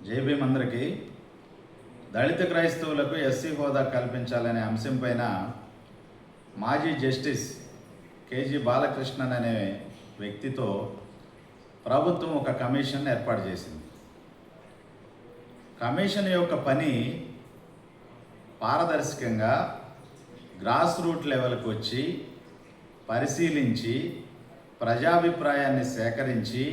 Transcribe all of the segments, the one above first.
జై భీమ్ అందరికీ. దళిత క్రైస్తవులకు ఎస్సీ హోదా కల్పించాలనే అంశంపైన మాజీ జస్టిస్ కేజీ బాలకృష్ణన్ అనే వ్యక్తితో ప్రభుత్వం ఒక కమిషన్ ఏర్పాటు చేసింది. కమిషన్ యొక్క పని పారదర్శకంగా గ్రాస్ రూట్ లెవెల్కి వచ్చి పరిశీలించి ప్రజాభిప్రాయాన్ని సేకరించి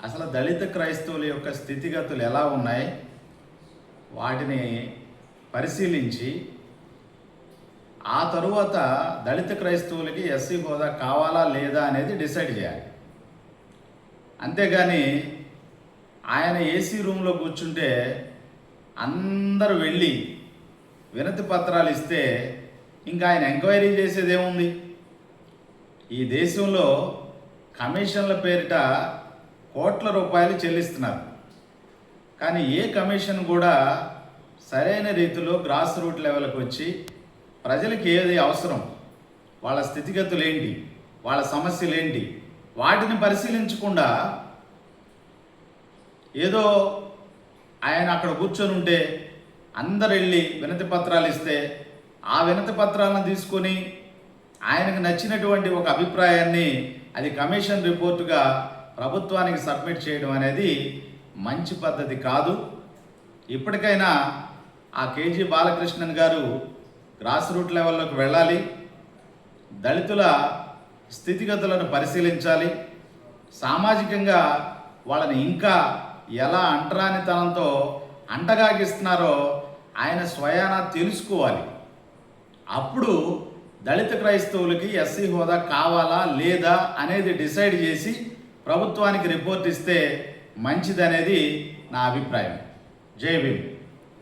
అసలు దళిత క్రైస్తవుల యొక్క స్థితిగతులు ఎలా ఉన్నాయి వాటిని పరిశీలించి ఆ తరువాత దళిత క్రైస్తవులకి ఎస్సీ హోదా కావాలా లేదా అనేది డిసైడ్ చేయాలి. అంతేగాని ఆయన ఏసీ రూమ్లో కూర్చుంటే అందరూ వెళ్ళి వినతి పత్రాలు ఇస్తే ఇంకా ఆయన ఎంక్వైరీ చేసేది ఏముంది? ఈ దేశంలో కమిషన్ల పేరిట కోట్ల రూపాయలు చెల్లిస్తున్నారు. కానీ ఏ కమిషన్ కూడా సరైన రీతిలో గ్రాస్ రూట్ లెవెల్కి వచ్చి ప్రజలకు ఏది అవసరం, వాళ్ళ స్థితిగతులు ఏంటి, వాళ్ళ సమస్యలు ఏంటి, వాటిని పరిశీలించకుండా ఏదో ఆయన అక్కడ కూర్చొని ఉంటే అందరు వెళ్ళి వినతి పత్రాలు ఇస్తే ఆ వినతి పత్రాలను తీసుకొని ఆయనకు నచ్చినటువంటి ఒక అభిప్రాయాన్ని అది కమిషన్ రిపోర్టుగా ప్రభుత్వానికి సబ్మిట్ చేయడం అనేది మంచి పద్ధతి కాదు. ఇప్పటికైనా ఆ కేజీ బాలకృష్ణన్ గారు గ్రాస్ రూట్ లెవెల్లోకి వెళ్ళాలి, దళితుల స్థితిగతులను పరిశీలించాలి, సామాజికంగా వాళ్ళని ఇంకా ఎలా అంటరానితనంతో అంటగాగిస్తున్నారో ఆయన స్వయాన తెలుసుకోవాలి. అప్పుడు దళిత క్రైస్తవులకి ఎస్సీ హోదా కావాలా లేదా అనేది డిసైడ్ చేసి ప్రభుత్వానికి రిపోర్ట్ ఇస్తే మంచిదనేది నా అభిప్రాయం. జై భీమ్.